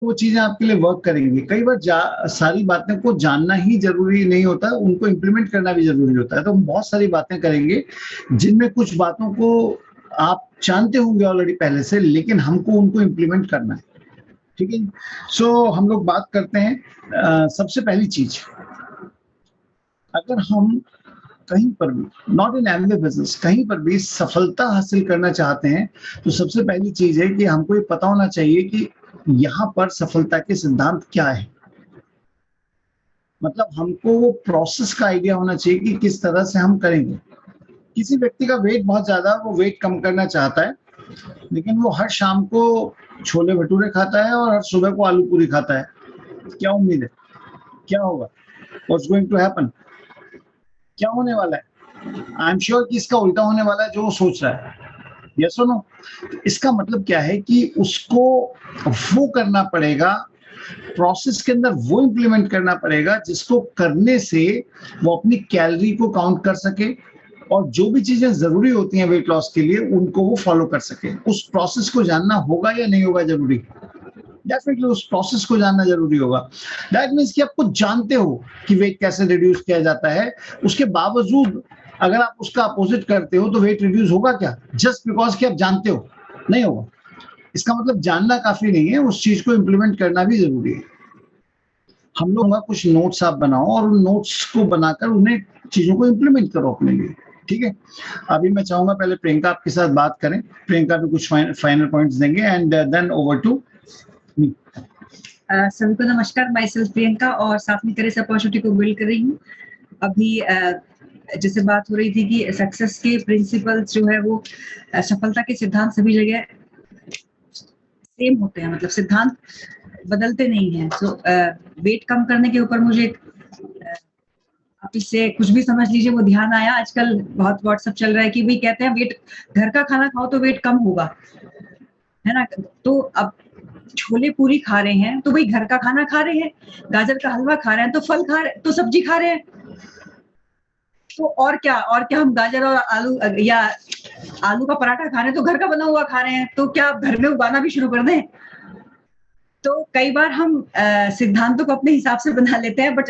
वो चीज़ें आपके लिए वर्क करेंगी। कई बार सारी बातें को जानना ही ज़रूरी नहीं होता, उनको इम्प्लीमेंट करना भी ज़रूरी होता है। तो हम बहुत सारी बातें करेंगे, जिनमें कुछ बातों को आप जानते होंगे ऑलरेडी पहले से, लेकिन हमको उनको इम्प्लीमेंट करना है। ठीक है? सो हम लोग बात करते हैं सबसे पहली चीज़, अगर हम कहीं पर भी, नॉट इन एमबीए बिज़नेस, कहीं पर भी सफलता हासिल करना चाहते हैं, तो सबसे पहली चीज़ है कि हमको ये पता होना चाहिए कि यहाँ पर सफलता के सिद्धांत क्या है? मतलब हमको वो प्रोसेस का आइडिया होना चाहिए कि किस तरह से हम करेंगे। किसी व्यक्ति का वेट बहुत ज़्यादा, वो वेट कम करना चाहता है, लेकिन वो हर शाम को छोले-भटूरे खाता है और हर सुबह को आलू पूरी खाता है। क्या उम्मीद है? क्या होगा? What's going to happen? क्या होने वाला है? आई एम श्योर कि इसका उल्टा होने वाला है जो वो सोच रहा है। यस और नो? इसका मतलब क्या है कि उसको वो करना पड़ेगा, प्रोसेस के अंदर वो इम्प्लीमेंट करना पड़ेगा जिसको करने से वो अपनी कैलोरी को काउंट कर सके और जो भी चीज़ें ज़रूरी होती हैं वेट लॉस के लिए, उनको वो फ़ॉलो कर सके। उस प्रोसेस को जानना होगा या नहीं होगा ज़रूरी? डेफ़िनिटली उस प्रोसेस को जानना ज़रूरी होगा। दैट मीन्स कि आप खुद जानते हो कि वेट कैसे रिड्यूस किया जाता है, उसके बावजूद अगर आप उसका अपोज़िट करते हो, तो वेट रिड्यूस होगा क्या? जस्ट बिकॉज़ कि आप जानते हो, नहीं होगा। इसका मतलब जानना काफ़ी नहीं है, उस चीज़ को इम्प्लीमेंट करना भी ज़रूरी है। हम लोग ना कुछ नोट्स आप बनाओ और उन नोट्स को बनाकर उन्हें चीज़ों को इम्प्लीमेंट करो अपने लिए, ठीक है? अभी मैं चाहूँगा पहले प्रियंका आपके साथ बात करें। प्रियंका भी कुछ फाइनल पॉइंट्स देंगे and then over to me. सभी को नमस्कार, माई सेल्फ प्रियंका और साथ में करियर अपॉर्चुनिटी को बिल्ड कर रही हूँ। अभी जैसे बात हो रही थी कि सक्सेस के प्रिंसिपल्स जो है वो सफलता के सिद्धांत सभी जगह सेम होते हैं, मतलब सिद्धांत बदलते नहीं हैं। सो वेट कम करने के ऊपर मुझे आप इससे कुछ भी समझ लीजिए वो ध्यान आया। आजकल बहुत व्हाट्सएप चल रहा है कि भाई कहते हैं वेट घर का खाना खाओ तो वेट कम होगा, है ना? तो अब छोले पूरी खा रहे हैं तो भाई घर का खाना खा रहे हैं, गाजर का हलवा खा रहे हैं तो फल खा रहे, तो सब्जी खा रहे हैं। तो और क्या हम गाजर और आलू या आलू का पराठा खा रहे हैं तो घर का बना हुआ खा रहे हैं, तो क्या आप घर में उगाना भी शुरू कर दें? तो कई बार हम सिद्धांतों को अपने हिसाब से बना लेते हैं, बट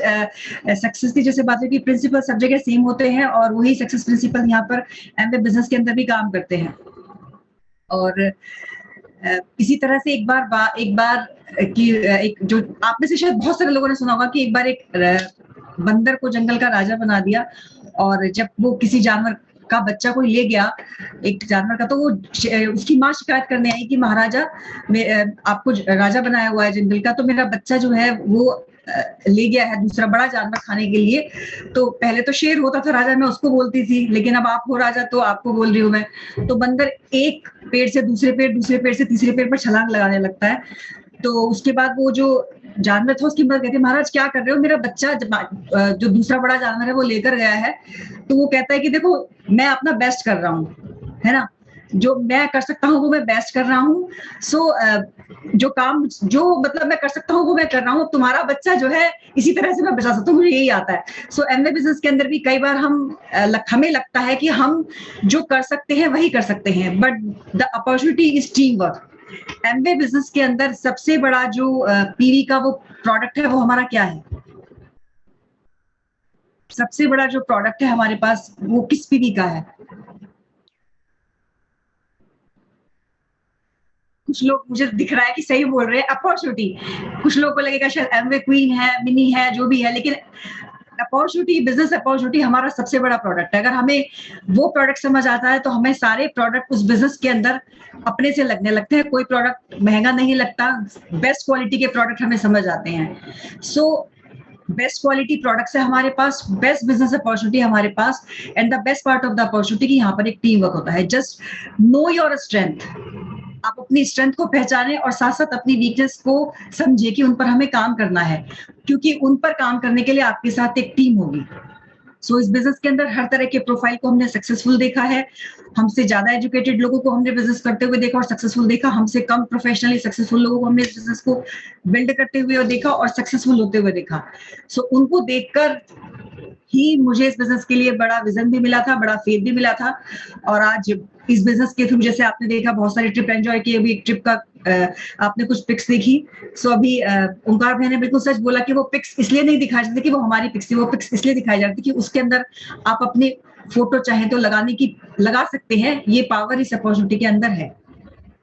सक्सेस की जैसे बात है कि प्रिंसिपल सब जगह सेम होते हैं और वही सक्सेस प्रिंसिपल यहाँ पर एमबीए बिजनेस के अंदर भी काम करते हैं। और इसी तरह से एक बार कि एक जो आप में से शायद बहुत सारे लोगों ने सुना होगा कि एक बार एक बंदर को जंगल का राजा बना दिया, और जब वो किसी जानवर का बच्चा कोई ले गया, एक जानवर का, तो वो उसकी माँ शिकायत करने आई कि महाराजा आपको राजा बनाया हुआ है जंगल का, तो मेरा बच्चा जो है वो ले गया है दूसरा बड़ा जानवर खाने के लिए। तो पहले तो शेर होता था राजा, मैं उसको बोलती थी, लेकिन अब आप हो राजा तो आपको बोल रही हूँ मैं। तो बंदर एक पेड़ से दूसरे पेड़, दूसरे पेड़ से तीसरे पेड़ पर छलांग लगाने लगता है। तो उसके बाद वो जो जानवर था उसकी मदद कहती है, महाराज क्या कर रहे हो, मेरा बच्चा जो दूसरा बड़ा जानवर है वो लेकर गया है। तो वो कहता है कि देखो मैं अपना बेस्ट कर रहा हूँ, है ना, जो मैं कर सकता हूँ वो मैं बेस्ट कर रहा हूँ। सो जो काम जो मतलब मैं कर सकता हूँ वो मैं कर रहा हूँ, तुम्हारा बच्चा जो है इसी तरह से मैं बचा सकता हूँ, मुझे यही आता है। सो एमबीए बिजनेस के अंदर भी कई बार हमें लगता है कि हम जो कर सकते हैं वही कर सकते हैं, but the opportunity is team work. MBA business के अंदर सबसे बड़ा जो पीवी का वो प्रोडक्ट है वो हमारा क्या है, सबसे बड़ा जो प्रोडक्ट है हमारे पास वो किस पीवी का है? कुछ लोग, मुझे दिख रहा है कि सही बोल रहे हैं, अपॉर्चुनिटी। कुछ लोगों को लगेगा शायद एमवे क्वीन है, मिनी है, जो भी है, लेकिन अपॉर्चुनिटी, बिजनेस अपॉर्चुनिटी हमारा सबसे बड़ा प्रोडक्ट है। अगर हमें वो प्रोडक्ट समझ आता है तो हमें सारे प्रोडक्ट उस बिजनेस के अंदर अपने से लगने लगते हैं। कोई प्रोडक्ट महंगा नहीं लगता, बेस्ट क्वालिटी के प्रोडक्ट हमें समझ आते हैं। सो बेस्ट क्वालिटी प्रोडक्ट्स है हमारे पास, बेस्ट बिजनेस अपॉर्चुनिटी हमारे पास, and the best part of the opportunity कि यहाँ पर एक टीम वर्क होता है। जस्ट नो योर स्ट्रेंथ, आप अपनी स्ट्रेंथ को पहचाने और साथ साथ अपनी वीकनेस को समझे कि उन पर हमें काम करना है, क्योंकि उन पर काम करने के लिए आपके साथ एक टीम होगी। सो इस बिजनेस के अंदर हर तरह के प्रोफाइल को हमने सक्सेसफुल देखा है। हमसे ज्यादा एजुकेटेड लोगों को हमने बिजनेस करते हुए देखा और सक्सेसफुल देखा, हमसे कम प्रोफेशनली सक्सेसफुल लोगों को हमने इस बिजनेस को बिल्ड करते हुए और देखा और सक्सेसफुल होते हुए देखा। सो उनको देखकर ही मुझे इस बिजनेस के लिए बड़ा विजन भी मिला था, बड़ा फेथ भी मिला था। और आज इस बिजनेस के थ्रू जैसे आपने देखा बहुत सारी ट्रिप एंजॉय की, अभी एक ट्रिप का आपने कुछ पिक्स देखी, सो अभी ओंकार भैया ने बिल्कुल सच बोला कि वो पिक्स इसलिए नहीं दिखाई जाती कि वो हमारी पिक्स थी, वो पिक्स इसलिए दिखाई जाती कि उसके अंदर आप अपनी फोटो चाहे तो लगा सकते हैं, ये पावर इस अपॉर्चुनिटी के अंदर है।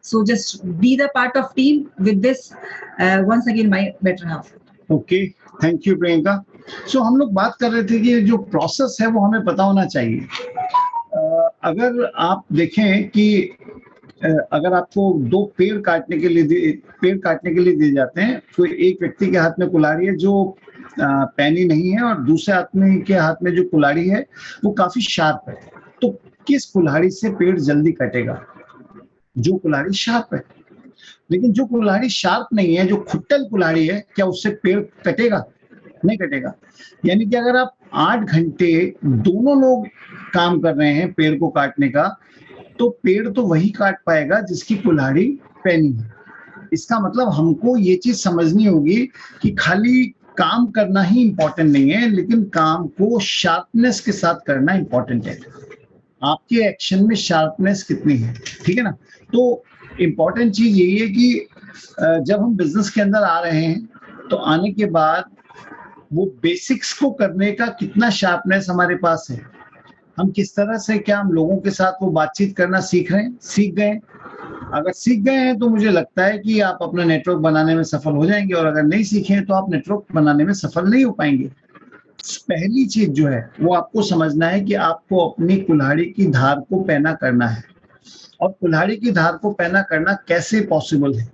So just be the part of team with this, once again my better half. Okay, thank you Priyanka. So हम लोग बात कर रहे थे कि जो प्रोसेस है वो हमें पता होना चाहिए। अगर आप देखें कि अगर आपको दो पेड़ काटने के लिए दिए जाते हैं, तो एक व्यक्ति के हाथ में कुल्हाड़ी है जो पैनी नहीं है, और दूसरे आदमी के हाथ में जो कुल्हाड़ी है वो काफी शार्प है, तो किस कुल्हाड़ी से पेड़ जल्दी कटेगा? जो कुल्हाड़ी शार्प है। लेकिन जो कुल्हाड़ी शार्प नहीं है, जो खुट्टल कुल्हाड़ी है, क्या उससे पेड़ कटेगा? नहीं कटेगा। यानी कि अगर आप 8 घंटे दोनों लोग काम कर रहे हैं पेड़ को काटने का, तो पेड़ तो वही काट पाएगा जिसकी कुल्हाड़ी पैनी है। इसका मतलब हमको ये चीज समझनी होगी कि खाली काम करना ही इंपॉर्टेंट नहीं है, लेकिन काम को शार्पनेस के साथ करना इंपॉर्टेंट है। आपके एक्शन में शार्पनेस कितनी है, ठीक है ना? तो इंपॉर्टेंट चीज यही है कि जब हम बिजनेस के अंदर आ रहे हैं, तो आने के बाद वो बेसिक्स को करने का कितना शार्पनेस हमारे पास है, हम किस तरह से, क्या हम लोगों के साथ वो बातचीत करना सीख गए। अगर सीख गए हैं तो मुझे लगता है कि आप अपना नेटवर्क बनाने में सफल हो जाएंगे, और अगर नहीं सीखे तो आप नेटवर्क बनाने में सफल नहीं हो पाएंगे। पहली चीज जो है वो आपको समझना है कि आपको अपनी कुल्हाड़ी की धार को पैना करना है, और कुल्हाड़ी की धार को पैना करना कैसे पॉसिबल है?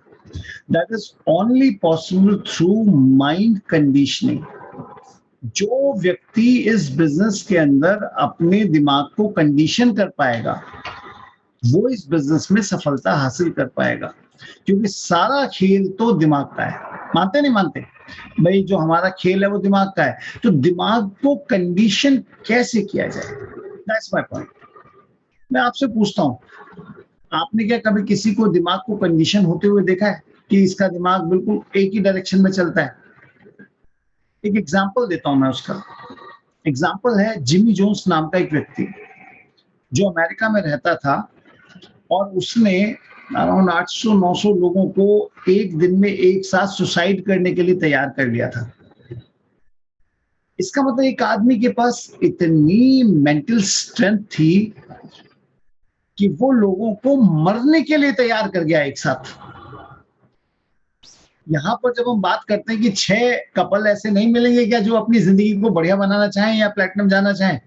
That is only possible through mind conditioning. जो व्यक्ति इस बिजनेस के अंदर अपने दिमाग को कंडीशन कर पाएगा, वो इस बिजनेस में सफलता हासिल कर पाएगा, क्योंकि सारा खेल तो दिमाग का है। मानते नहीं मानते भाई? जो हमारा खेल है वो दिमाग का है, तो दिमाग को कंडीशन कैसे किया जाए, दैट्स माय पॉइंट। मैं आपसे पूछता हूँ, आपने क्या कभी किसी को दिमाग को कंडीशन होते हुए देखा है कि इसका दिमाग बिल्कुल एक ही डायरेक्शन में चलता है? एक एग्जाम्पल देता हूं मैं उसका। एग्जाम्पल है जिमी जोन्स नाम का एक व्यक्ति, जो अमेरिका में रहता था, और उसने अराउंड 800-900 लोगों को एक दिन में एक साथ सुसाइड करने के लिए तैयार कर लिया था। इसका मतलब एक आदमी के पास इतनी मेंटल स्ट्रेंथ थी कि वो लोगों को मरने के लिए तैयार कर गया एक साथ। यहाँ पर जब हम बात करते हैं कि 6 कपल ऐसे नहीं मिलेंगे क्या जो अपनी जिंदगी को बढ़िया बनाना चाहें या प्लेटिनम जाना चाहें?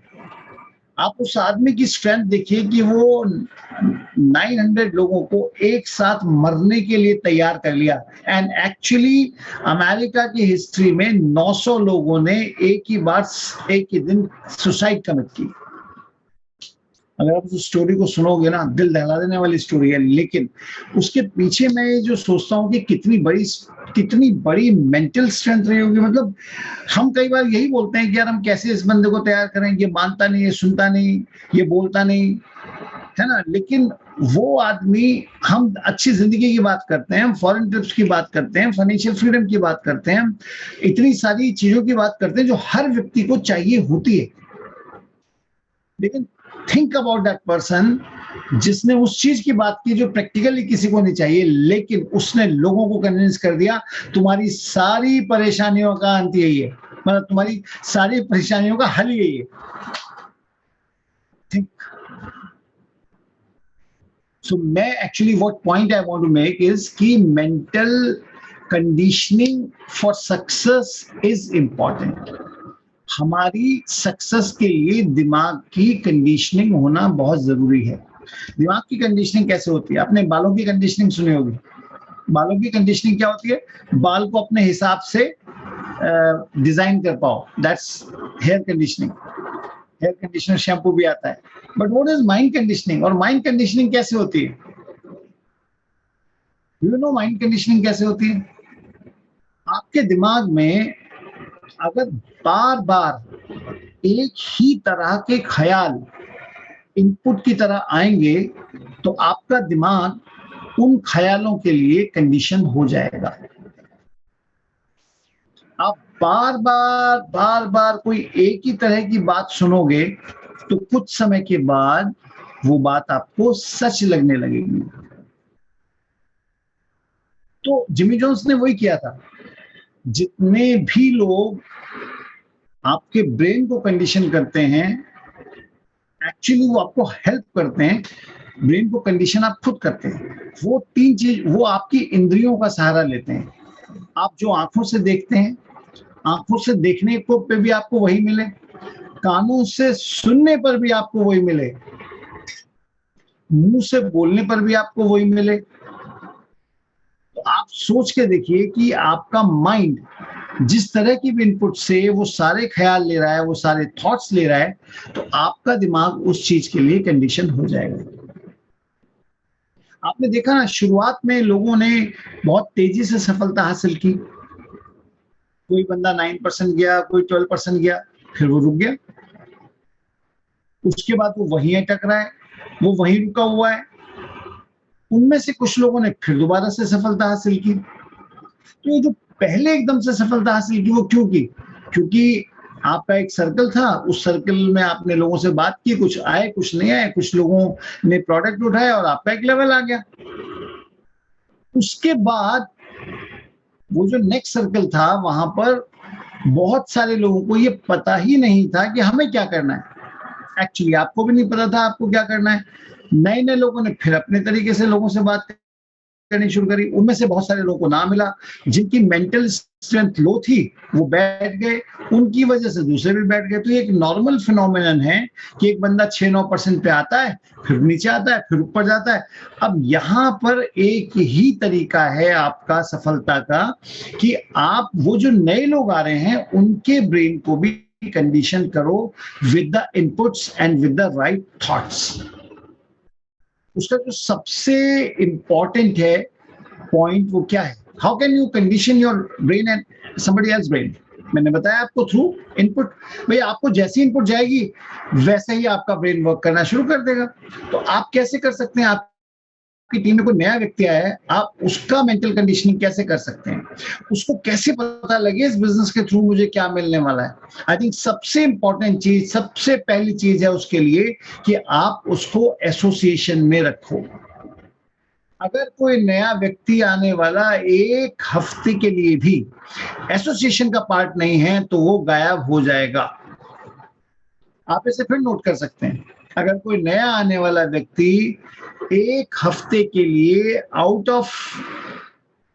आप उस आदमी की स्ट्रेंथ देखिए कि वो 900 लोगों को एक साथ मरने के लिए तैयार कर लिया। एंड एक्चुअली अमेरिका की हिस्ट्री में 900 लोगों ने एक ही दिन सुसाइड कमिट की। अगर आप उस स्टोरी को सुनोगे ना, दिल दहला देने वाली स्टोरी है, लेकिन उसके पीछे मैं जो सोचता हूँ कि कितनी बड़ी मेंटल स्ट्रेंथ रही होगी। मतलब हम कई बार यही बोलते हैं कि यार हम कैसे इस बंदे को तैयार करें, ये मानता नहीं, ये सुनता नहीं, ये बोलता नहीं, है ना? लेकिन वो आदमी, हम अच्छी जिंदगी की बात करते हैं, हम फॉरेन ट्रिप्स की बात करते हैं, फाइनेंशियल फ्रीडम की बात करते हैं, इतनी सारी चीजों की बात करते हैं जो हर व्यक्ति को चाहिए होती है, लेकिन थिंक अबाउट दैट पर्सन जिसने उस चीज की बात की जो प्रैक्टिकली किसी को नहीं चाहिए, लेकिन उसने लोगों को कन्विंस कर दिया तुम्हारी सारी परेशानियों का अंत यही है, मतलब तुम्हारी सारी परेशानियों का हल यही है। थिंक। सो मैं actually what point I want to make is कि mental conditioning for success is important. हमारी सक्सेस के लिए दिमाग की कंडीशनिंग होना बहुत जरूरी है। दिमाग की कंडीशनिंग कैसे होती है? आपने बालों की कंडीशनिंग सुनी होगी। बालों की कंडीशनिंग क्या होती है? बाल को अपने हिसाब से डिजाइन कर पाओ, that's hair conditioning. Hair conditioner shampoo भी आता है। But what is mind conditioning? और माइंड कंडीशनिंग कैसे होती है? यू नो माइंड कंडीशनिंग कैसे होती है? आपके दिमाग में अगर बार बार एक ही तरह के ख्याल इनपुट की तरह आएंगे, तो आपका दिमाग उन ख्यालों के लिए कंडीशन हो जाएगा। आप बार बार कोई एक ही तरह की बात सुनोगे, तो कुछ समय के बाद वो बात आपको सच लगने लगेगी। तो जिमी जोन्स ने वही किया था। जितने भी लोग आपके ब्रेन को कंडीशन करते हैं, एक्चुअली वो आपको हेल्प करते हैं, ब्रेन को कंडीशन आप खुद करते हैं। वो 3 चीज़, वो आपकी इंद्रियों का सहारा लेते हैं। आप जो आँखों से देखते हैं, आँखों से देखने को पे भी आपको वही मिले, कानों से सुनने पर भी आपको वही मिले, मुँह से बोलने पर भी आपको वही मिले। तो आप सोच के देखिए कि आपका माइंड जिस तरह की भी इनपुट से वो सारे ख्याल ले रहा है, वो सारे थॉट्स ले रहा है, तो आपका दिमाग उस चीज़ के लिए कंडीशन हो जाएगा। आपने देखा ना, शुरुआत में लोगों ने बहुत तेज़ी से सफलता हासिल की। कोई बंदा 9% गया, कोई 12% गया, फिर वो रुक गया। उसके बाद वो वहीं अटक रहा है, वो वहीं रुका हुआ है। उनमें से कुछ लोगों ने फिर दोबारा से सफलता हासिल की। तो ये जो पहले एकदम से सफलता हासिल की, वो क्यों की? क्योंकि आपका एक सर्कल था, उस सर्कल में आपने लोगों से बात की, कुछ आए, कुछ नहीं आए, कुछ लोगों ने प्रोडक्ट उठाया और आपका एक लेवल आ गया। उसके बाद वो जो नेक्स्ट सर्कल था, वहाँ पर बहुत सारे लोगों को ये पता ही नहीं था कि हमें क्या करना है। एक्चुअली आपको भी नहीं पता था आपको क्या करना है। नए-नए लोगों ने फिर अपने तरीके से लोगों से बात करनी शुरू करी। उनमें से बहुत सारे लोगों को ना मिला। जिनकी मेंटल स्ट्रेंथ लो थी, वो बैठ गए, उनकी वजह से दूसरे भी बैठ गए। तो ये एक नॉर्मल फिनोमेनन है कि एक बंदा 6-9% पे आता है, फिर नीचे आता है, फिर ऊपर जाता है। अब यहाँ पर एक ही तरीका है आपका सफलता का कि आप वो जो नए लोग आ रहे हैं, उनके ब्रेन को भी कंडीशन करो with the inputs and with the right thoughts. उसका जो सबसे इम्पोर्टेंट है पॉइंट, वो क्या है? How can you condition your brain and somebody else brain? मैंने बताया आपको, थ्रू इनपुट। भाई आपको जैसी इनपुट जाएगी वैसे ही आपका ब्रेन वर्क करना शुरू कर देगा। तो आप कैसे कर सकते हैं? आपकी टीम में कोई नया व्यक्ति आया है, आप उसका मेंटल कंडीशनिंग कैसे कर सकते हैं? उसको कैसे पता लगे इस बिजनेस के थ्रू मुझे क्या मिलने वाला है? आई थिंक सबसे इंपॉर्टेंट चीज, सबसे पहली चीज है उसके लिए कि आप उसको एसोसिएशन में रखो। अगर कोई नया व्यक्ति आने वाला 1 हफ्ते के लिए भी एसोसिएशन का पार्ट नहीं है, तो वो गायब हो जाएगा। आप इसे फिर नोट कर सकते हैं। अगर कोई नया आने वाला व्यक्ति 1 हफ्ते के लिए आउट ऑफ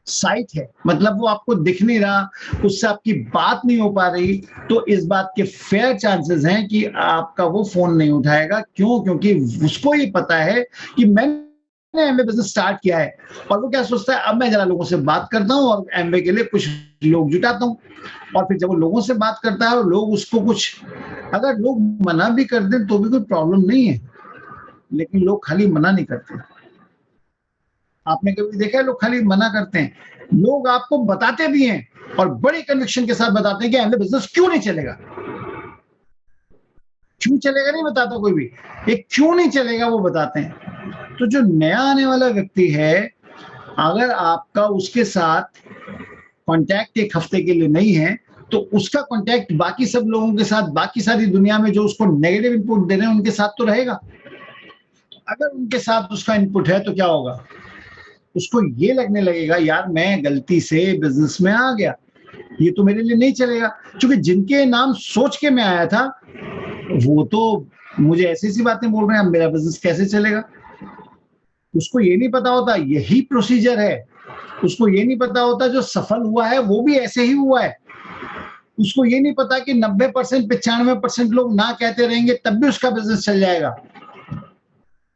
साइट है, मतलब वो आपको दिख नहीं रहा, उससे आपकी बात नहीं हो पा रही, तो इस बात के फेयर चांसेस हैं कि आपका वो फ़ोन नहीं उठाएगा। क्यों? क्योंकि उसको ये पता है कि मैंने एमवे बिज़नेस स्टार्ट किया है, और वो क्या सोचता है, अब मैं ज़रा लोगों से बात करता हूँ और एमवे के लिए कुछ लोग जुटाता हूँ। और फिर जब वो लोगों से बात करता है और लोग उसको कुछ, अगर लोग मना भी कर दें तो भी कोई प्रॉब्लम नहीं है, लेकिन लोग खाली मना नहीं करते। आपने कभी देखा है लोग खाली मना करते हैं? लोग आपको बताते भी हैं और बड़ी कन्विक्शन के साथ बताते हैं कि एमवे बिज़नेस क्यों नहीं चलेगा। क्यों चलेगा नहीं बताता कोई भी, ये क्यों नहीं चलेगा वो बताते हैं। तो जो नया आने वाला व्यक्ति है, अगर आपका उसके साथ कॉन्टैक्ट 1 हफ्ते के लिए नहीं है, तो उसका कॉन्टैक्ट बाकी सब लोगों के साथ, बाकी सारी दुनिया में जो उसको नेगेटिव इनपुट दे रहे हैं उनके साथ तो रहेगा। अगर उनके साथ उसका इनपुट है तो क्या होगा? उसको ये लगने लगेगा, यार मैं गलती से बिज़नेस में आ गया, ये तो मेरे लिए नहीं चलेगा। क्योंकि जिनके नाम सोच के मैं आया था, वो तो मुझे ऐसी-ऐसी बातें बोल रहे हैं, अब मेरा बिज़नेस कैसे चलेगा? उसको ये नहीं पता होता यही प्रोसीजर है। उसको ये नहीं पता होता जो सफल हुआ है वो भी ऐसे ही हुआ है। उसको ये नहीं पता कि 90% 95% लोग ना कहते रहेंगे तब भी उसका बिज़नेस चल जाएगा।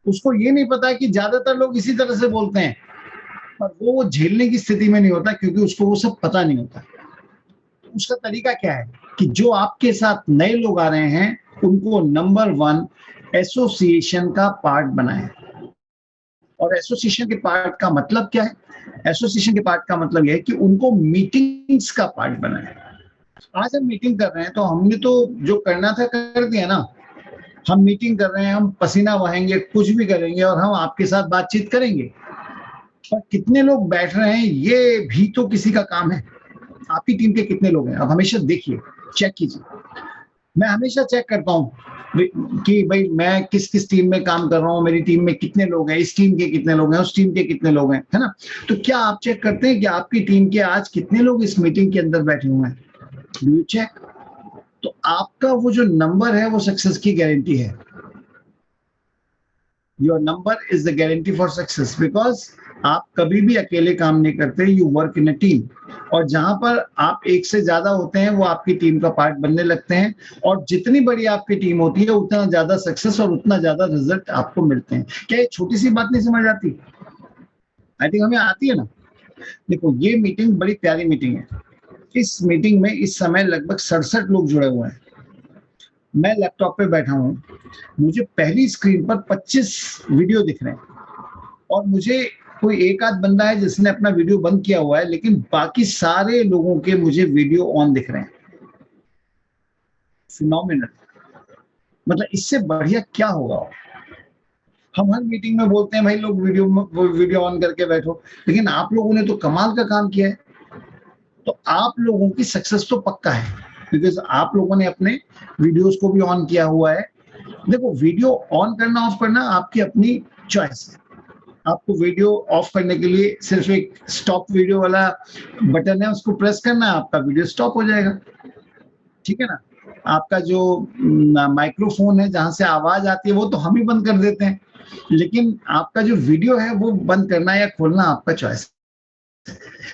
उसको ये नहीं पता कि ज़्यादातर लोग इसी तरह से बोलते हैं, पर वो झेलने की स्थिति में नहीं होता क्योंकि उसको वो सब पता नहीं होता। उसका तरीका क्या है कि जो आपके साथ नए लोग आ रहे हैं, उनको नंबर 1 एसोसिएशन का पार्ट बनाएँ। और एसोसिएशन के पार्ट का मतलब क्या है? एसोसिएशन के पार्ट का मतलब ये है कि उनको मीटिंग्स का पार्ट बनाएँ। आज हम मीटिंग कर रहे हैं, तो हमने तो जो करना था कर दिया ना। हम मीटिंग कर रहे हैं, हम पसीना बहाएँगे, कुछ भी करेंगे और हम आपके साथ बातचीत करेंगे। पर कितने लोग बैठ रहे हैं, ये भी तो किसी का काम है। आपकी टीम के कितने लोग हैं? आप हमेशा देखिए, चेक कीजिए। मैं हमेशा चेक करता हूँ कि भाई मैं किस किस टीम में काम कर रहा हूँ, मेरी टीम में कितने लोग हैं, इस टीम के कितने लोग हैं, उस टीम के कितने लोग हैं, है ना? तो क्या आप चेक करते हैं कि आपकी टीम के आज कितने लोग इस मीटिंग के अंदर बैठे हुए हैं? Do you check? तो आपका वो जो नंबर है वो सक्सेस की गारंटी है। Your number is the guarantee for success, because आप कभी भी अकेले काम नहीं करते, you work in a team. और जहां पर आप एक से ज्यादा होते हैं वो आपकी टीम का पार्ट बनने लगते हैं, और जितनी बड़ी आपकी टीम होती है उतना ज्यादा सक्सेस और उतना ज्यादा रिजल्ट आपको मिलते हैं। क्या ये छोटी सी बात नहीं समझ आती? आई थिंक हमें आती है ना। देखो, ये मीटिंग बड़ी प्यारी मीटिंग है। इस मीटिंग में इस समय लगभग 67 लोग जुड़े हुए हैं। मैं लैपटॉप पे बैठा हूं, मुझे पहली स्क्रीन पर 25 वीडियो दिख रहे हैं, और मुझे कोई एक आध बंदा है जिसने अपना वीडियो बंद किया हुआ है, लेकिन बाकी सारे लोगों के मुझे वीडियो ऑन दिख रहे हैं। फिनोमिनल। मतलब इससे बढ़िया क्या होगा? हम हर मीटिंग में बोलते हैं भाई लोग वीडियो ऑन करके बैठो, लेकिन आप लोगों ने तो कमाल का काम किया है। तो आप लोगों की सक्सेस तो पक्का है, बिकॉज आप लोगों ने अपने वीडियोस को भी ऑन किया हुआ है। देखो, वीडियो ऑन करना ऑफ करना आपकी अपनी चॉइस है। आपको वीडियो ऑफ करने के लिए सिर्फ एक स्टॉप वीडियो वाला बटन है, उसको प्रेस करना है, आपका वीडियो स्टॉप हो जाएगा। ठीक है ना? आपका जो माइक्रोफोन है जहां से आवाज आती है वो तो हम ही बंद कर देते हैं, लेकिन आपका जो वीडियो है वो बंद करना या खोलना आपका चॉइस।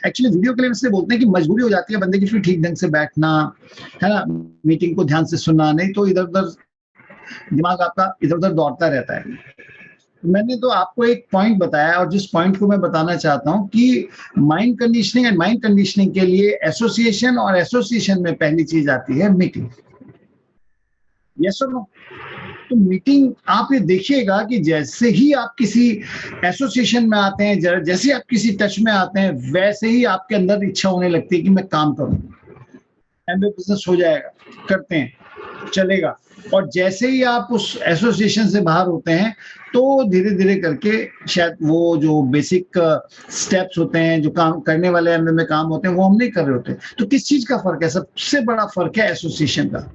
एक्चुअली वीडियो के लिए इसलिए बोलते हैं कि मजबूरी हो जाती है बंदे की फिर ठीक ढंग से बैठना, है ना, मीटिंग को ध्यान से सुनना, नहीं तो इधर उधर दिमाग आपका इधर उधर दौड़ता रहता है। मैंने तो आपको एक पॉइंट बताया, और जिस पॉइंट को मैं बताना चाहता हूं कि mind conditioning, and mind conditioning के लिए एसोसिएशन, और एसोसिएशन में पहली चीज आती है मीटिंग। यस और नो? तो मीटिंग आप ये देखिएगा कि जैसे ही आप किसी एसोसिएशन में आते हैं, जैसे आप किसी टच में आते हैं, वैसे ही आपके अंदर इच्छा होने लगती है कि मैं काम करूं, एमबीए बिजनेस हो जाएगा, करते हैं, चलेगा। और जैसे ही आप उस एसोसिएशन से बाहर होते हैं तो धीरे धीरे करके शायद वो जो बेसिक स्टेप्स होते हैं, जो काम करने वाले एमबीए में काम होते हैं, वो हम नहीं कर रहे होते। तो किस चीज का फर्क है? सबसे बड़ा फर्क है एसोसिएशन का।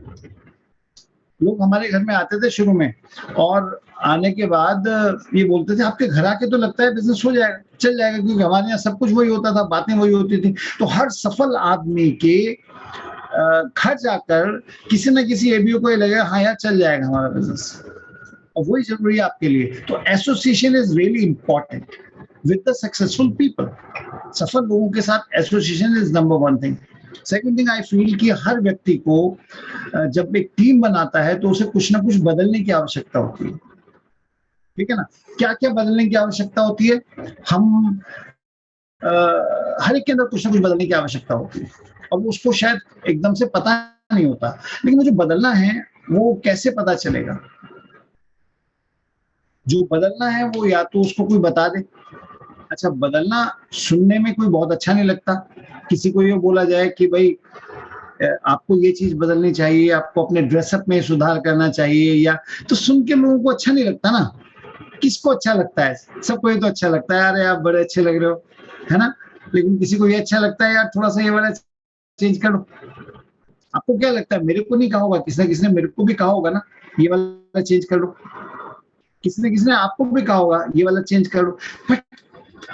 लोग हमारे घर में आते थे शुरू में, और आने के बाद ये बोलते थे आपके घर आके तो लगता है बिजनेस हो जाएगा, चल जाएगा, क्योंकि हमारे यहाँ सब कुछ वही होता था, बातें वही होती थी। तो हर सफल आदमी के घर जाकर किसी न किसी एबीओ को ये लगेगा हाँ यार चल जाएगा हमारा बिजनेस, और वही जरूरी है आपके लिए। तो association is really important with the successful people. सफल लोगों के साथ association is number one thing. Second thing, I feel कि हर व्यक्ति को जब एक टीम बनाता है तो उसे कुछ ना कुछ बदलने की आवश्यकता होती है। ठीक है ना? क्या क्या बदलने की आवश्यकता होती है? हम हर एक के अंदर कुछ ना कुछ बदलने की आवश्यकता होती है, और उसको शायद एकदम से पता नहीं होता, लेकिन वो जो बदलना है वो कैसे पता चलेगा? जो बदलना है वो या तो उसको कोई बता दे। अच्छा, बदलना सुनने में कोई बहुत अच्छा नहीं लगता। किसी को ये बोला जाए कि भाई आपको ये चीज बदलनी चाहिए, आपको अपने ड्रेसअप में सुधार करना चाहिए, या तो सुन के लोगों को अच्छा नहीं लगता ना। किसको अच्छा लगता है? सबको ये तो अच्छा लगता है, अरे आप बड़े अच्छे लग रहे हो, है ना? लेकिन किसी को ये अच्छा लगता है यार थोड़ा सा ये वाला चेंज कर लो। आपको क्या लगता है? मेरे को नहीं कहा होगा, किसी ने मेरे को भी कहा होगा ना, ये वाला चेंज कर लो। किसी ने आपको भी कहा होगा ये वाला चेंज कर लो। But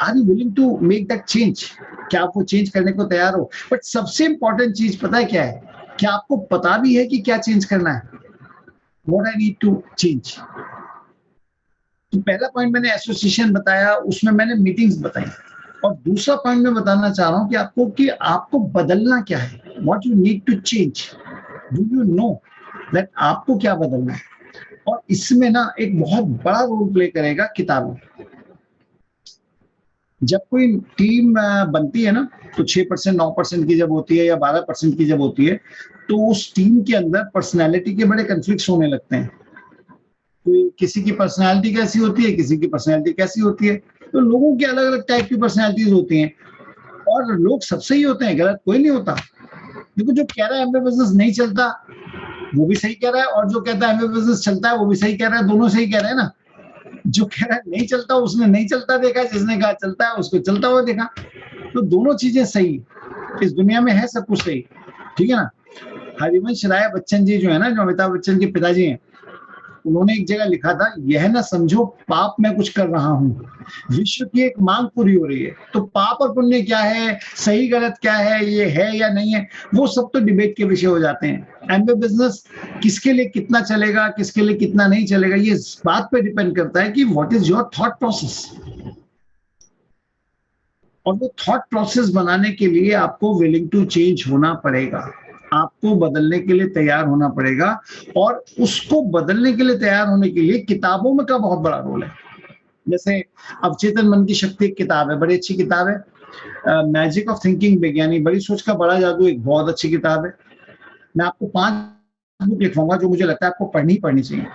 are you willing to make that change? क्या आप वो चेंज करने को तैयार हो? बट सबसे इंपॉर्टेंट चीज पता है क्या है? क्या आपको पता भी है कि क्या चेंज करना है? What I need to change. तो पहला पॉइंट मैंने एसोसिएशन बताया, उसमें मैंने मीटिंग्स बताई, और दूसरा पॉइंट मैं बताना चाह रहा हूं कि आपको बदलना क्या है, what you need to change. Do you know that आपको क्या बदलना है? और इसमें ना एक बहुत बड़ा रोल प्ले करेगा किताबें। जब कोई टीम बनती है ना, तो 6% 9% की जब होती है या 12% की जब होती है, तो उस टीम के अंदर पर्सनैलिटी के बड़े कन्फ्लिक्ट्स होने लगते हैं। कोई किसी की पर्सनैलिटी कैसी होती है, किसी की पर्सनैलिटी कैसी होती है। तो लोगों की अलग अलग टाइप की पर्सनैलिटीज होती हैं, और लोग सबसे ही होते हैं, गलत कोई नहीं होता। देखो, जो कह रहा है एमबीए बिजनेस नहीं चलता वो भी सही कह रहा है, और जो कहता है एमबीए बिजनेस चलता है वो भी सही कह रहा है। दोनों सही कह रहे हैं ना। जो कह रहा है नहीं चलता उसने नहीं चलता देखा, जिसने कहा चलता है उसको चलता हुआ देखा। तो दोनों चीजें सही, इस दुनिया में है सब कुछ सही। ठीक है ना? हरिवंश राय बच्चन जी जो है ना, जो अमिताभ बच्चन के पिताजी हैं, उन्होंने एक जगह लिखा था, यह ना समझो पाप मैं कुछ कर रहा हूँ, विश्व की एक मांग पूरी हो रही है। तो पाप और पुण्य क्या है, सही गलत क्या है, ये है या नहीं है, वो सब तो डिबेट के विषय हो जाते हैं। एंड बिजनेस किसके लिए कितना चलेगा, किसके लिए कितना नहीं चलेगा, ये इस बात पे डिपेंड करता है कि what is your thought process. और वो थॉट प्रोसेस बनाने के लिए आपको विलिंग टू चेंज होना पड़ेगा, आपको बदलने के लिए तैयार होना पड़ेगा। और उसको बदलने के लिए तैयार होने के लिए किताबों में का बहुत बड़ा रोल है। जैसे अवचेतन मन की शक्ति एक किताब है, बड़ी अच्छी किताब है। मैजिक ऑफ थिंकिंग बिग, यानी बड़ी सोच का बड़ा जादू, एक बहुत अच्छी किताब है। मैं आपको 5 बुक लिखवाऊंगा जो मुझे लगता है आपको पढ़नी चाहिए।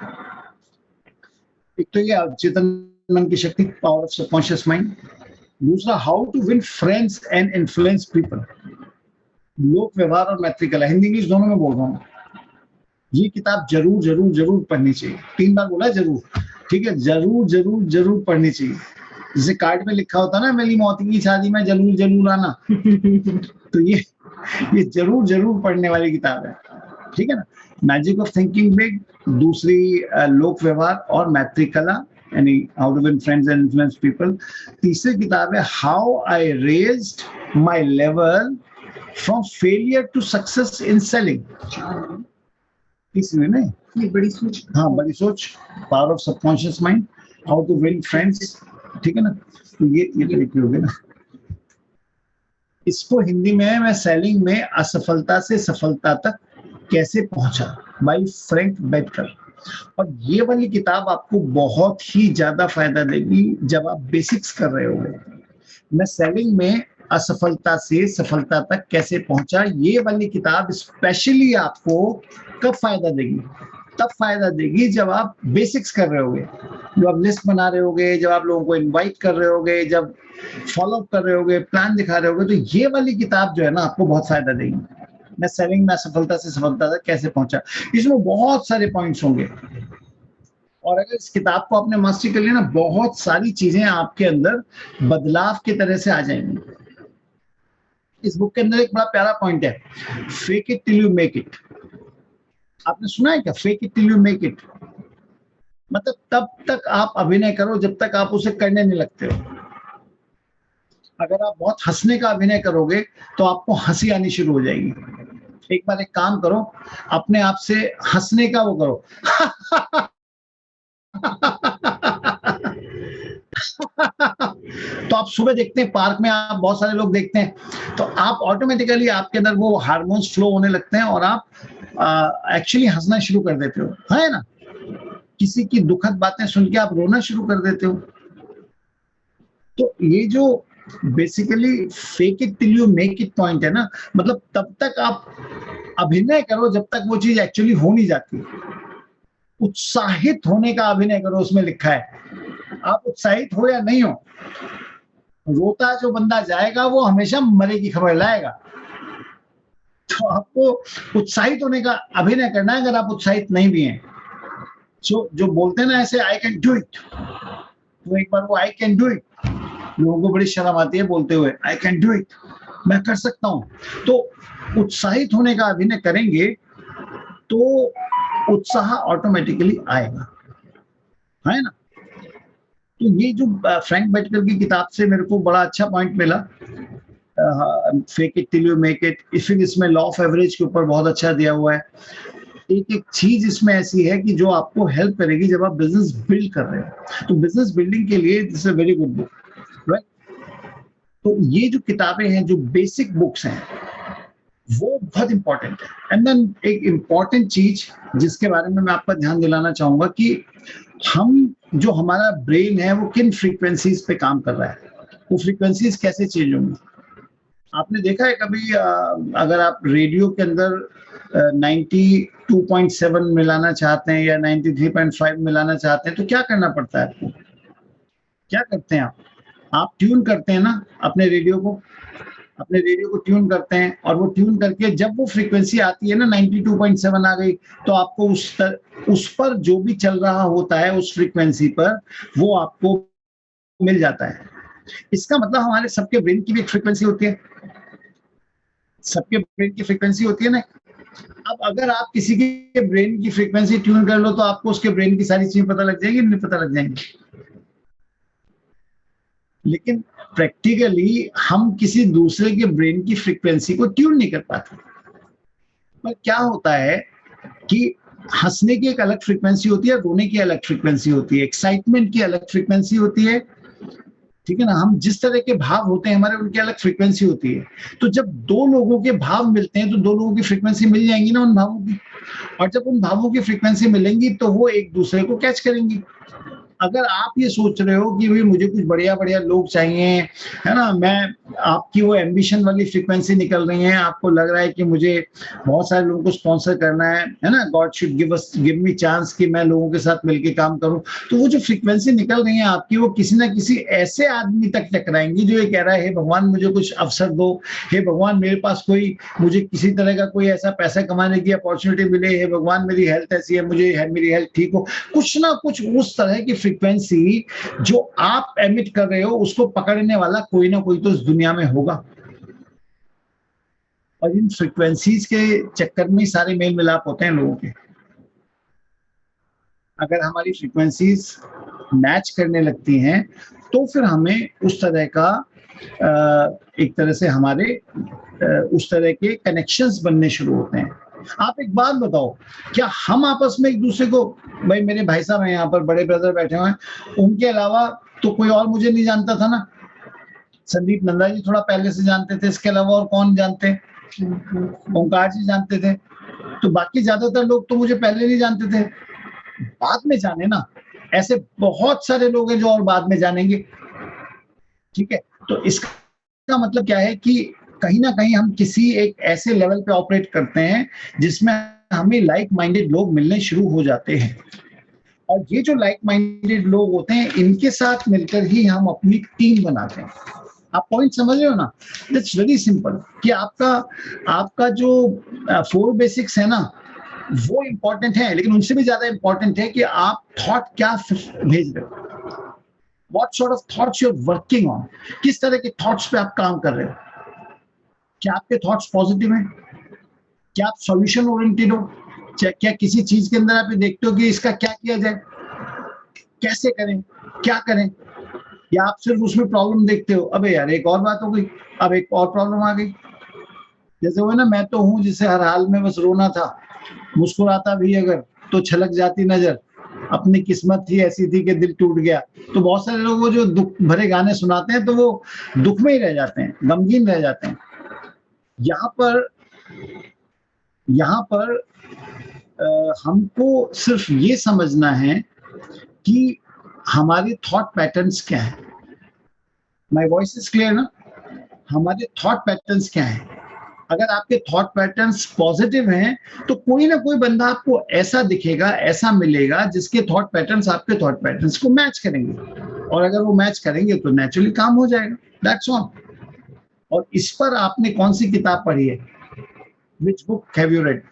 एक तो ये अवचेतन मन की शक्ति, पावर ऑफ सबकॉन्शियस माइंड। दूसरा, how to win friends and influence people, लोक व्यवहार और मैत्री कला, हिंदी इंग्लिश दोनों में बोल रहा हूँ। ये किताब जरूर जरूर जरूर पढ़नी चाहिए। 3 बार बोला जरूर, ठीक है, जरूर जरूर जरूर पढ़नी चाहिए। जैसे कार्ड में लिखा होता ना, मेरी मौती की शादी में जरूर जरूर आना, तो ये जरूर जरूर पढ़ने वाली किताब है, ठीक है ना। मैजिक ऑफ थिंकिंग बिग, दूसरी लोक व्यवहार और मैत्री कला, यानी how to win friends and influence people. तीसरी किताब है how I raised my level from failure to success in selling. तीसरी नहीं, ये बड़ी सोच। हाँ, बड़ी सोच, power of subconscious mind, how to win friends, ठीक है ना। तो ये तरीके हो गए ना। इसको हिंदी में मैं सेलिंग में असफलता से सफलता तक कैसे पहुंचा, बाय फ्रैंक बेटकर। और ये वाली किताब आपको बहुत ही ज्यादा फायदा देगी जब आप बेसिक्स कर रहे होगे। मैं सेलिंग में असफलता से सफलता तक कैसे पहुंचा, ये वाली किताब स्पेशली आपको कब फायदा देगी, तब फायदा देगी जब आप बेसिक्स कर रहे होगे, जब आप लिस्ट बना रहे होगे, जब आप लोगों को इनवाइट कर रहे होगे, जब फॉलो अप कर रहे होगे, प्लान दिखा रहे होगे। तो ये वाली किताब जो है ना आपको बहुत फायदा देगी। मैं सेलिंग में असफलता से सफलता तक कैसे पहुंचा, इसमें बहुत सारे पॉइंट्स होंगे। और अगर इस किताब को आपने मास्टरी कर लिया ना, बहुत सारी चीजें आपके अंदर बदलाव की तरह से आ जाएंगी। इस बुक के अंदर एक बड़ा प्यारा पॉइंट है, fake it till you make it. आपने सुना है क्या, fake it till you make it? मतलब तब तक आप अभिनय करो जब तक आप उसे करने नहीं लगते हो। अगर आप बहुत हंसने का अभिनय करोगे तो आपको हंसी आनी शुरू हो जाएगी। एक बार एक काम करो, अपने आप से हंसने का वो करो तो आप सुबह देखते हैं पार्क में, आप बहुत सारे लोग देखते हैं, तो आप ऑटोमेटिकली आपके अंदर वो हार्मोन्स फ्लो होने लगते हैं और आप एक्चुअली हंसना शुरू कर देते हो, है ना। किसी की दुखद बातें सुन के आप रोना शुरू कर देते हो। तो ये जो basically fake it till you make it point है ना, मतलब तब तक आप अभिनय करो जब तक वो चीज एक्चुअली हो नहीं जाती। उत्साहित होने का अभिनय करो, उसमें लिखा है। आप उत्साहित हो या नहीं हो, रोता जो बंदा जाएगा वो हमेशा मरे की खबर लाएगा। तो आपको उत्साहित होने का अभिनय करना है। अगर आप उत्साहित नहीं भी हैं, जो बोलते हैं ना ऐसे, आई कैन डू इट, तो एक बार वो आई कैन डू इट, लोगों को बड़ी शर्म आती है बोलते हुए, आई कैन डू इट, मैं कर सकता हूं। तो उत्साहित होने का अभिनय करेंगे तो उत्साह ऑटोमेटिकली आएगा, है ना। तो ये जो फ्रैंक बेटकर की किताब से मेरे को बड़ा अच्छा पॉइंट मिला, fake it till you make it. फिर इसमें लॉ ऑफ एवरेज के ऊपर बहुत अच्छा दिया हुआ है। एक एक चीज इसमें ऐसी है कि जो आपको हेल्प करेगी जब आप बिजनेस बिल्ड कर रहे हो। तो बिजनेस बिल्डिंग के लिए this is a very good book, right. तो ये जो किताबें हैं, जो बेसिक बुक्स हैं, वो बहुत इंपॉर्टेंट है। एंड देन एक इंपॉर्टेंट चीज जिसके बारे में मैं आपका ध्यान दिलाना चाहूंगा कि हम, जो हमारा ब्रेन है, वो किन फ्रीक्वेंसीज पे काम कर रहा है, वो फ्रीक्वेंसीज कैसे चेंज होंगी। आपने देखा है कभी, अगर आप रेडियो के अंदर 92.7 मिलाना चाहते हैं या 93.5 मिलाना चाहते हैं, तो क्या करना पड़ता है आपको? क्या करते हैं आप ट्यून करते हैं ना अपने रेडियो को ट्यून करते हैं, और वो ट्यून करके जब वो फ्रीक्वेंसी आती है ना 92.7 आ गई, तो आपको उस पर जो भी चल रहा होता है उस फ्रीक्वेंसी पर वो आपको मिल जाता है। इसका मतलब हमारे सबके ब्रेन की भी एक फ्रीक्वेंसी होती है, सबके ब्रेन की फ्रीक्वेंसी होती है ना। अब अगर आप किसी के ब्रेन की फ्रीक्वेंसी ट्यून कर लो तो आपको उसके ब्रेन की सारी चीजें पता लग जाएंगी, नहीं पता लग जाएंगी। लेकिन प्रैक्टिकली हम किसी दूसरे के ब्रेन की फ्रीक्वेंसी को ट्यून नहीं कर पाते। पर क्या होता है कि हंसने की एक अलग फ्रीक्वेंसी होती है, रोने की अलग फ्रीक्वेंसी होती है, एक्साइटमेंट की अलग फ्रीक्वेंसी होती है, ठीक है ना। हम जिस तरह के भाव होते हैं हमारे, उनकी अलग फ्रीक्वेंसी होती है। तो जब दो लोगों के भाव मिलते हैं तो दो लोगों की फ्रीक्वेंसी मिल जाएंगी ना उन भावों की, और जब उन भावों की फ्रीक्वेंसी मिलेंगी तो वो एक दूसरे को कैच करेंगी। अगर आप ये सोच रहे हो कि भाई मुझे कुछ बढ़िया-बढ़िया लोग चाहिए, है ना? आपकी वो एम्बिशन वाली फ्रीक्वेंसी निकल रही है, आपको लग रहा है कि मुझे बहुत सारे लोगों को स्पॉन्सर करना है ना? God should give me chance कि मैं लोगों के साथ मिलके काम करूँ। तो वो जो फ्रीक्वेंसी निकल रही है आपकी, वो किसी न किसी ऐसे आदमी तक टकराएँगी जो ये कह रहा है, हे भगवान मुझे कुछ अवसर दो, हे भगवान मेरे पास मुझे किसी तरह का कोई ऐसा पैसा कमाने की अपॉर्च्युनिटी मिले, हे भगवान मेरी हेल्थ ऐसी है, मेरी हेल्थ ठीक हो। कुछ ना कुछ उस तरह की फ्रीक्वेंसी जो आप एमिट कर रहे हो उसको पकड़ने वाला कोई ना कोई तो इस दुनिया में होगा। और इन फ्रीक्वेंसीज के चक्कर में सारे मेल मिलाप होते हैं लोगों के। अगर हमारी फ्रीक्वेंसीज मैच करने लगती हैं तो फिर हमें उस तरह का एक तरह से हमारे उस तरह के कनेक्शंस बनने शुरू होते हैं। आप एक बात बताओ, क्या हम आपस में एक दूसरे को, भाई मेरे भाई साहब हैं यहाँ पर, बड़े ब्रदर बैठे हुए हैं, उनके अलावा तो कोई और मुझे नहीं जानता था ना। संदीप नंदा जी थोड़ा पहले से जानते थे, इसके अलावा और कौन जानते? ओंकार जी जानते थे। तो बाकी ज्यादातर लोग तो मुझे पहले नहीं जानते थे, बाद में जाने ना। ऐसे बहुत सारे लोग हैं जो और बाद में जानेंगे, ठीक है। तो इसका मतलब क्या है कि कहीं ना कहीं हम किसी एक ऐसे लेवल पे ऑपरेट करते हैं जिसमें हमें लाइक माइंडेड लोग मिलने शुरू हो जाते हैं, और ये जो लाइक माइंडेड लोग होते हैं इनके साथ मिलकर ही हम अपनी टीम बनाते हैं। आप पॉइंट समझ रहे हो ना? इट्स वेरी सिंपल कि आपका जो 4 बेसिक्स है ना वो इंपॉर्टेंट है, लेकिन उनसे भी ज्यादा इंपॉर्टेंट है कि आप थॉट क्या भेज रहे हो, what sort of thoughts you are working on, किस तरह के थॉट्स पे आप काम कर रहे हो। क्या आपके थॉट्स पॉजिटिव हैं? क्या आप सॉल्यूशन ओरिएंटेड हो? क्या किसी चीज के अंदर आप ये देखते हो कि इसका क्या किया जाए, कैसे करें, क्या करें, या आप सिर्फ उसमें प्रॉब्लम देखते हो, अबे यार एक और बात हो गई, अब एक और प्रॉब्लम आ गई। जैसे वो ना, मैं तो हूँ जिसे हर हाल में बस रोना था, मुस्कुराता भी अगर तो छलक जाती नजर, अपनी किस्मत ही ऐसी थी कि दिल टूट गया। तो बहुत सारे लोग वो जो दुख भरे गाने सुनाते हैं तो वो दुख में ही रह जाते हैं, गमगीन रह जाते हैं। यहाँ पर हमको सिर्फ ये समझना है कि हमारे थॉट पैटर्न्स क्या है। माय वॉइस इज क्लियर ना? हमारे थॉट पैटर्न्स क्या है? अगर आपके थॉट पैटर्न्स पॉजिटिव हैं तो कोई ना कोई बंदा आपको ऐसा दिखेगा, ऐसा मिलेगा जिसके थॉट पैटर्न्स आपके थॉट पैटर्न्स को मैच करेंगे, और अगर वो मैच करेंगे तो नेचुरली काम हो जाएगा। That's all. और इस पर आपने कौन सी किताब पढ़ी है? Which book have you read?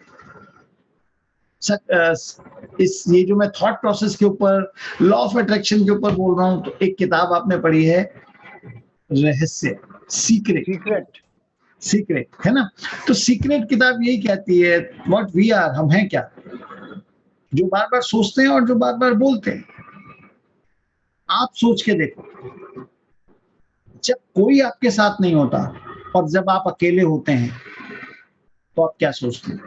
ये जो मैं थॉट प्रोसेस के ऊपर, लॉ ऑफ अट्रैक्शन के ऊपर बोल रहा हूं, तो एक किताब आपने पढ़ी है रहस्य, सीक्रेट है ना? तो सीक्रेट किताब यही कहती है व्हाट वी आर, हम हैं क्या, जो बार बार सोचते हैं और जो बार बार बोलते हैं। आप सोच के देखो, जब कोई आपके साथ नहीं होता और जब आप अकेले होते हैं तो आप क्या सोचते हैं?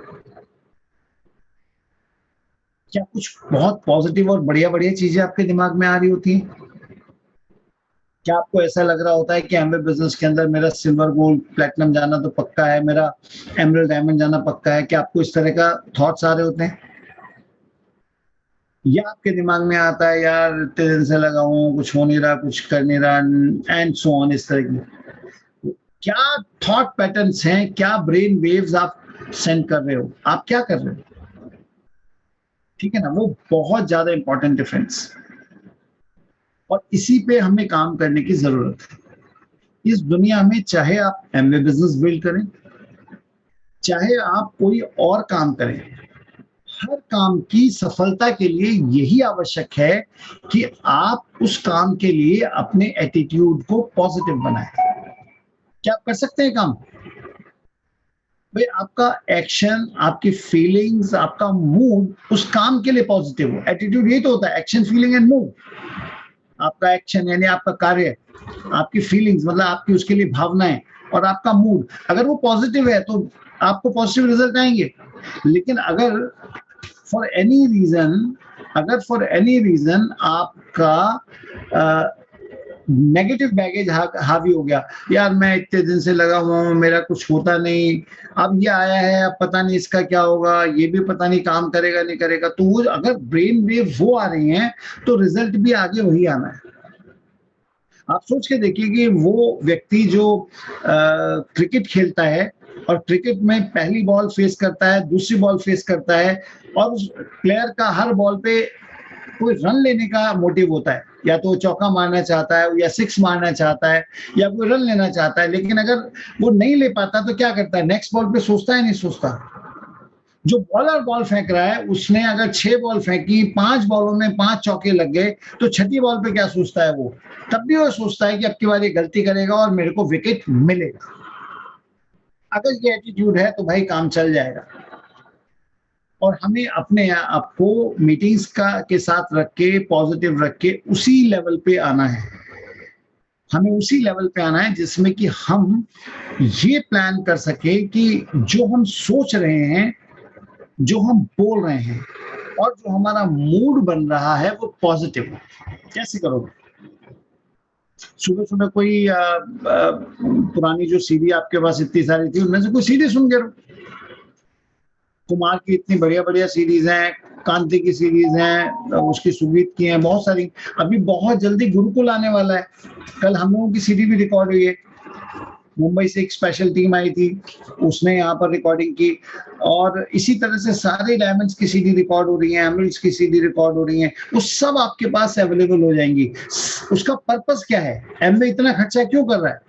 क्या कुछ बहुत पॉजिटिव और बढ़िया बढ़िया चीजें आपके दिमाग में आ रही होती हैं? क्या आपको ऐसा लग रहा होता है कि एमवे बिजनेस के अंदर मेरा सिल्वर गोल्ड प्लैटिनम जाना तो पक्का है, मेरा एमरल्ड डायमंड जाना पक्का है? क्या आपको इस तरह का थॉट्स आ रहे होते हैं? या आपके दिमाग में आता है यार इतने दिन से लगा हूं, कुछ हो नहीं रहा, कुछ कर नहीं रहा, एंड सो ऑन, इस तरह की? क्या थॉट पैटर्न्स हैं, क्या ब्रेन वेव्स आप सेंड कर रहे हो, आप क्या कर रहे हो? ठीक है ना? वो बहुत ज्यादा इंपॉर्टेंट डिफरेंस, और इसी पे हमें काम करने की जरूरत है। इस दुनिया में चाहे आप एमवे बिजनेस बिल्ड करें, चाहे आप कोई और काम करें, हर काम की सफलता के लिए यही आवश्यक है कि आप उस काम के लिए अपने एटीट्यूड को पॉजिटिव बनाएं। क्या आप कर सकते हैं काम? भाई आपका एक्शन, आपकी फीलिंग्स, आपका मूड उस काम के लिए पॉजिटिव हो। एटीट्यूड यही तो होता है, एक्शन, फीलिंग एंड मूड। आपका एक्शन यानी आपका कार्य, आपकी फीलिंग्स मतलब आपकी उसके लिए भावनाएं, और आपका मूड अगर वो पॉजिटिव है तो आपको पॉजिटिव रिजल्ट आएंगे। लेकिन अगर फॉर एनी रीजन आपका नेगेटिव बैगेज हावी हो गया, यार मैं इतने दिन से लगा हुआ हूँ, मेरा कुछ होता नहीं, अब ये आया है, अब पता नहीं इसका क्या होगा, ये भी पता नहीं काम करेगा नहीं करेगा, तो वो अगर ब्रेन वेव वो आ रही हैं तो रिजल्ट भी आगे वही आना है। आप सोच के देखिए कि वो व्यक्ति जो क्रिकेट खेलता है और क्रिकेट में पहली बॉल फेस करता है, दूसरी बॉल फेस करता है, और उस प्लेयर का हर बॉल पे कोई रन लेने का मोटिव होता है, या तो चौका मारना चाहता है या सिक्स मारना चाहता है या कोई रन लेना चाहता है। लेकिन अगर वो नहीं ले पाता तो क्या करता है, नेक्स्ट बॉल पे सोचता है नहीं सोचता। जो बॉलर बॉल फेंक रहा है उसने अगर 6 बॉल फेंकी, 5 बॉलों में 5 चौके लग गए, तो छठी बॉल पे क्या सोचता है वो, तब भी वो सोचता है कि अब की बार ये गलती करेगा और मेरे को विकेट मिलेगा। अगर ये एटीट्यूड है तो भाई काम चल जाएगा। और हमें अपने आप को मीटिंग्स के साथ रख के, पॉजिटिव रख के उसी लेवल पे आना है। हमें उसी लेवल पे आना है जिसमें कि हम ये प्लान कर सके कि जो हम सोच रहे हैं, जो हम बोल रहे हैं और जो हमारा मूड बन रहा है वो पॉजिटिव हो। कैसे करोगे? सुबह-सुबह कोई पुरानी जो सीडी आपके पास इतनी सारी थी, उनमें से कोई सीडी सुन के रहो। कुमार की इतनी बढ़िया-बढ़िया सीरीज़ हैं, कांति की सीरीज़ हैं, उसकी सुगीत की हैं, बहुत सारी। अभी बहुत जल्दी गुरुकुल आने वाला है। कल हम लोगों की सीडी भी रिकॉर्ड हुई है। मुंबई से एक स्पेशल टीम आई थी, उसने यहाँ पर रिकॉर्डिंग की, और इसी तरह से सारे डायमंड्स की सीडी रिकॉर्ड हो रही हैं, एमरल्ड्स की सीडी रिकॉर्ड हो रही हैं, वो सब आपके पास अवेलेबल हो जाएंगी। उसका पर्पस क्या है? एमवे इतना खर्चा क्यों कर रहा है?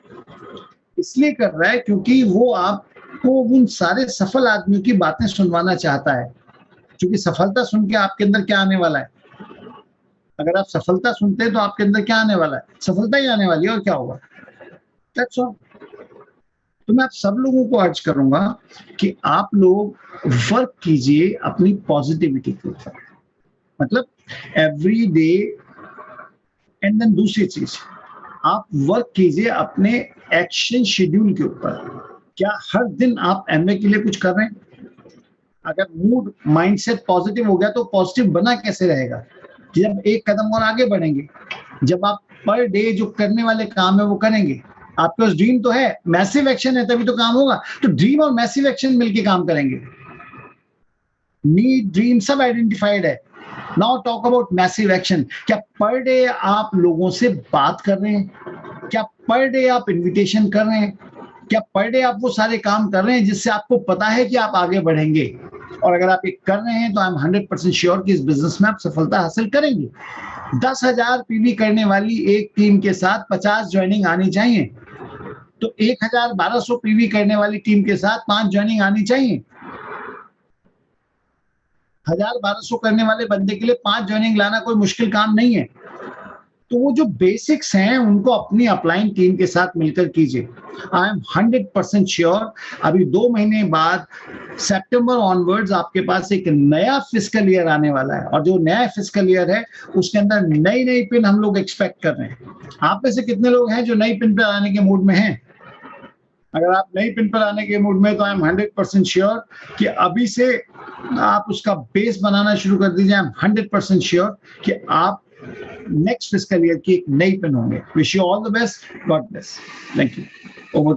इसलिए कर रहा है क्योंकि वो आपको उन सारे सफल आदमियों की बातें सुनवाना चाहता है। क्योंकि सफलता सुन के आपके अंदर क्या आने वाला है? अगर आप सफलता सुनते हैं तो आपके अंदर क्या आने वाला है? सफलता ही आने वाली है, और क्या होगा? That's all. तो मैं आप सब लोगों को अर्ज करूंगा कि आप लोग वर्क कीजिए अपनी पॉजिटिविटी के ऊपर। मतलब एवरी डे, एंड देन दूसरी चीज, आप वर्क कीजिए अपने एक्शन शेड्यूल के ऊपर। क्या हर दिन आप एमवे के लिए कुछ कर रहे हैं? अगर मूड, माइंडसेट पॉजिटिव हो गया तो पॉजिटिव बना कैसे रहेगा? जब एक कदम और आगे बढ़ेंगे, जब आप पर डे जो करने वाले काम है वो करेंगे। आपके पास ड्रीम तो है, मैसिव एक्शन है, तभी तो काम होगा। तो ड्रीम और मैसिव एक्शन मिलके काम करेंगे। नीड, ड्रीम सब आइडेंटिफाइड है। Now talk about massive action. क्या पर डे आप लोगों से बात कर रहे हैं? क्या पर डे आप इनविटेशन कर रहे हैं? क्या पर डे आप वो सारे काम कर रहे हैं जिससे आपको पता है कि आप आगे बढ़ेंगे? और अगर आप ये कर रहे हैं तो आई एम 100% श्योर कि इस बिजनेस में आप सफलता हासिल करेंगे। 10,000 पीवी करने वाली एक टीम के साथ 50 ज्वाइनिंग आनी चाहिए, तो 1,1200 पीवी करने वाली टीम के साथ 5 ज्वाइनिंग आनी चाहिए। 1,1200 करने वाले बंदे के लिए 5 ज्वाइनिंग लाना कोई मुश्किल काम नहीं है। तो वो जो बेसिक्स हैं उनको अपनी अपलाइन टीम के साथ मिलकर कीजिए। आई एम 100% श्योर अभी 2 महीने बाद सितंबर ऑनवर्ड्स आपके पास एक नया फिस्कल ईयर आने वाला है, और जो नया फिस्कल ईयर है उसके अंदर नई पिन हम लोग एक्सपेक्ट कर रहे हैं। आप में से कितने लोग हैं जो नई पिन पर आने के मूड में हैं? अगर आप नई पिन पर आने के मूड में, तो आई एम 100% श्योर कि अभी से आप उसका बेस बनाना शुरू कर दीजिए। आई एम 100% श्योर कि आप नेक्स्ट फिस्कल ईयर की एक नई पिन होंगे। Wish you all the best, God bless, thank you. Over.